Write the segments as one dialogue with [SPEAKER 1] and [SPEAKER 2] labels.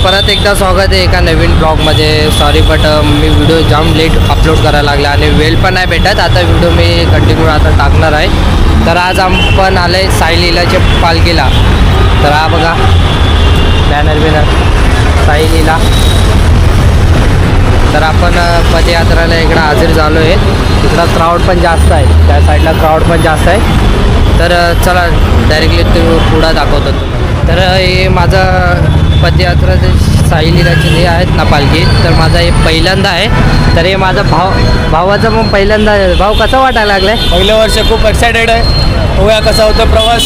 [SPEAKER 1] परत एकदा स्वागत आहे एका नवीन ब्लॉगमध्ये. सॉरी बट मी व्हिडिओ जाम लेट अपलोड करायला लागला आणि वेळ पण नाही भेटत. आता व्हिडिओ मी कंटिन्यू आता टाकणार आहे. तर आज आपण आलं आहे साई लीलाच्या पालखीला. तर हा बघा बॅनर साई लीला. तर आपण पदयात्रेला इकडं हजर झालो आहे. इकडं क्राऊड पण जास्त आहे, त्या साईडला क्राऊड पण जास्त आहे. तर चला डायरेक्टली ते पुढं दाखवतो तुम्हाला. तर हे माझं पदयात्रा साई लीलाचे जे आहेत ना पालखी, तर माझा हे पहिल्यांदा आहे. तर हे माझा भावाचं मग पहिल्यांदा आहे. भाऊ कसं वाटायला लागलं आहे?
[SPEAKER 2] पहिलं वर्ष खूप एक्सायटेड आहे. बघूया कसा होतो प्रवास.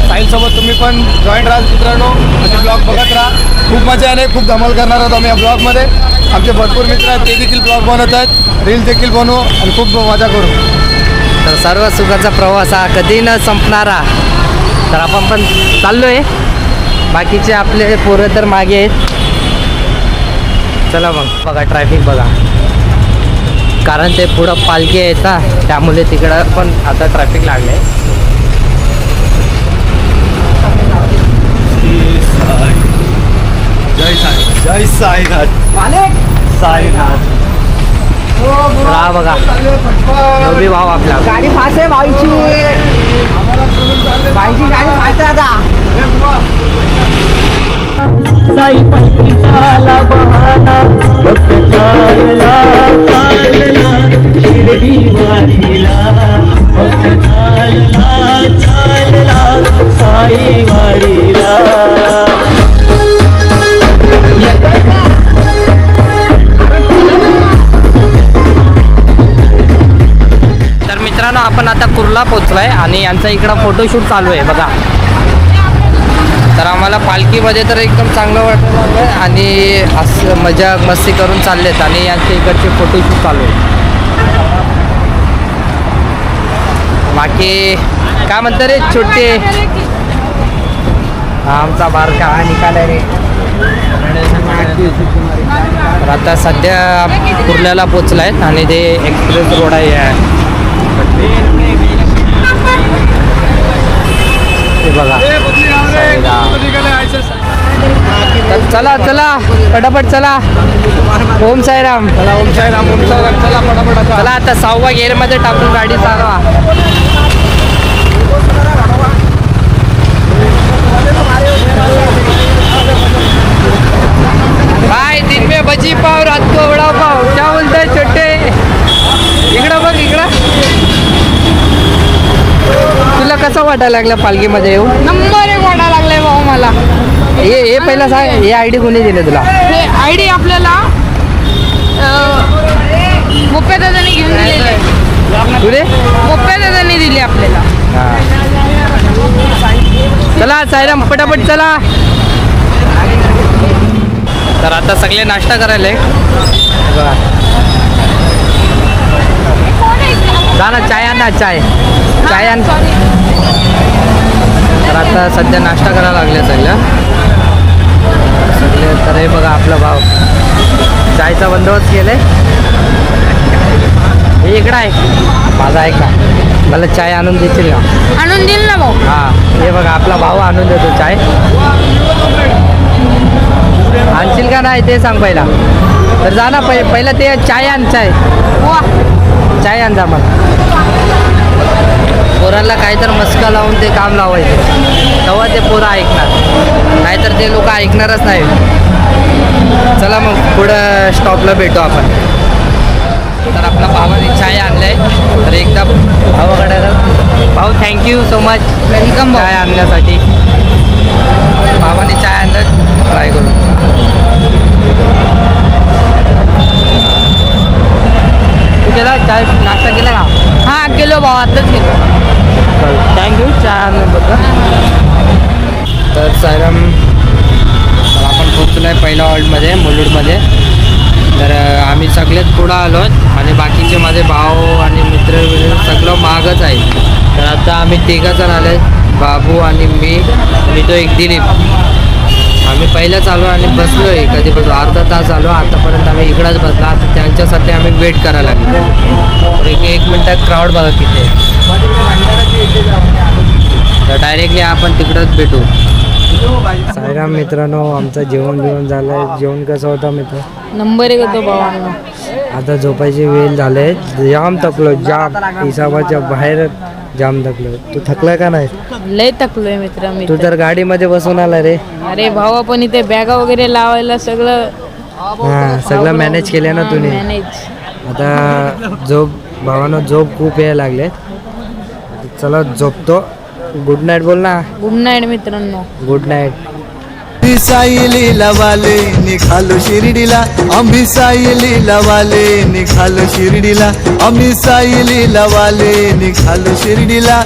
[SPEAKER 2] साईलसोबत तुम्ही पण जॉईन राहा मित्रांनो. आमचे ब्लॉग बघत राहा. खूप मजा आहे, खूप धमाल करणार आहोत आम्ही या ब्लॉगमध्ये. आमचे भरपूर मित्र आहेत, ते देखील ब्लॉग बनवत आहेत, रील देखील बनवू आणि खूप मजा करू.
[SPEAKER 1] तर सर्व सुखाचा प्रवास हा कधी न संपणारा. तर आपण पण चाललो आहे. बाकीचे आपले पोरं तर मागे आहेत. चला मग बघा ट्रॅफिक बघा, कारण ते पुढं पालखी आहेत ना, त्यामुळे तिकडं पण आता ट्रॅफिक लागलं आहे.
[SPEAKER 2] जय साई, जय साईनाथ, साईनाथ.
[SPEAKER 1] हा बघा नवी भाव आपला
[SPEAKER 3] गाडी फास्ट आहे भाईची. भाईची गाडी फास्ट आहे आता.
[SPEAKER 4] साई पंचाला बहाना फक्त चालला चालला शिर्डी वारीला फक्त चालला चालला साई वारीला.
[SPEAKER 1] तर मित्रांनो आपण आता कुर्ला पोचलोय आणि यांचा इकडं फोटोशूट चालू आहे बघा. तर आम्हाला पालखीमध्ये तर एकदम चांगलं वाटलं लागलं आणि असं मजा मस्ती करून चाललेत आणि यांचे इकडचे फोटोशूट चालू आहे. बाकी काय म्हणतं रे छोटे? हा आमचा बारका हा निकाला रे. तर आता सध्या कुर्ल्याला पोचला आहेत आणि ते एक्सप्रेस रोड आहे ते बघा. तर चला चला पटापट चला. ओम साईराम.
[SPEAKER 2] चला ओम साईराम, ओम साईराम. चला पटापट.
[SPEAKER 1] चला आता 6व्या गेअरमध्ये टाकून गाडी चालवा. भाई दिन में भजी पाव, रात को वड़ा पाव. क्या बोलताय छोटे? इकडं बघ इकडं. तुला कसं वाटायला लागलं पालखीमध्ये येऊ?
[SPEAKER 3] नंबर एक वाटायला लागलाय भाऊ मला.
[SPEAKER 1] हे पहिला सांग, हे आयडी कोणी दिले तुला?
[SPEAKER 3] हे आयडी आपल्याला मोप्या दादाने घेऊन दिलेली.
[SPEAKER 1] तुले
[SPEAKER 3] मोप्या दादाने दिली आपल्याला.
[SPEAKER 1] चला साईराम पटापट चला. तर आता सगळे नाश्ता करायला जा ना. चाय आण ना, चाय आण. तर आता सध्या नाश्ता करायला लागले सगळे. तर हे बघा आपला भाव चायचा बंदोबस्त केलाय. हे इकडं आहे माझा आहे का? मला चाय आणून देशील का?
[SPEAKER 3] आणून दिल ना भाऊ.
[SPEAKER 1] हां हे बघा आपला भाऊ आणून देतो चाय. आणशील का नाही ते सांग पहिला. तर जा ना पहिला ते चाय आण. चाय आण जा मला. पोरांना काही तर मस्का लावून ते काम लावायचं, तेव्हा ते पोरं ऐकणार, नाहीतर ते लोक ऐकणारच नाही. चला मग पुढं स्टॉपला भेटू आपण. तर आपला भावाने चाय आणलं आहे. तर एकदा भावाकडे भाऊ थँक्यू सो मच. वेलकम चाय आणण्यासाठी. भावाने चाय आणलं, ट्राय करू. तू केला चाय नाश्ता केला का?
[SPEAKER 3] हा गेलो भाऊ, आताच गेलो.
[SPEAKER 1] थँक्यू चाय आणल्याबद्दल. तर साईराम आपण पोचलो आहे पहिल्या हॉल्टमध्ये मुलुडमध्ये. तर आम्ही सगळेच पुढं आलो आणि बाकीचे माझे भाऊ आणि मित्र वगैरे सगळं मागच आहे. तर आता आम्ही तिघंजण आलो आहे, बाबू आणि मी आणि तो एक दिलीप. आम्ही पहिलंच आलो आणि बसलो आहे कधीपासून अर्धा तास आलो आतापर्यंत. आम्ही इकडंच बसला. आता त्यांच्यासाठी आम्ही वेट करायला लागलो. तर एक मिनटात क्राऊड बघा किती. तर डायरेक्टली आपण तिकडंच भेटू. साईराम मित्रांनो, आमचं जेवण बिवण झालंय. जेवण कसं होतं मित्र?
[SPEAKER 3] नंबर एक होतो भावांनो.
[SPEAKER 1] आता झोपायची वेळ झाले. जाम थकलो, जाम हिसाबाच्या बाहेर जाम थकलो. तू थकलाय का नाही?
[SPEAKER 3] लय थकलोय मित्र मी
[SPEAKER 1] तू तर गाडीमध्ये बसून आला रे.
[SPEAKER 3] अरे भावा, पण इथे बॅगा वगैरे लावायला सगळं
[SPEAKER 1] हा, सगळं मॅनेज केलं ना तुम्ही.
[SPEAKER 3] मॅनेज.
[SPEAKER 1] आता झोप भावानं, झोप खूप यायला लागले. चला झोपतो. गुड नाईट बोल ना.
[SPEAKER 3] गुड नाईट मित्रांनो.
[SPEAKER 1] Good night.
[SPEAKER 2] सायली लवाले निघालो शिर्डीला, आम्ही सायली लवाले निघालो शिर्डीला, आम्ही सायली लवाले निघालो शिर्डीला.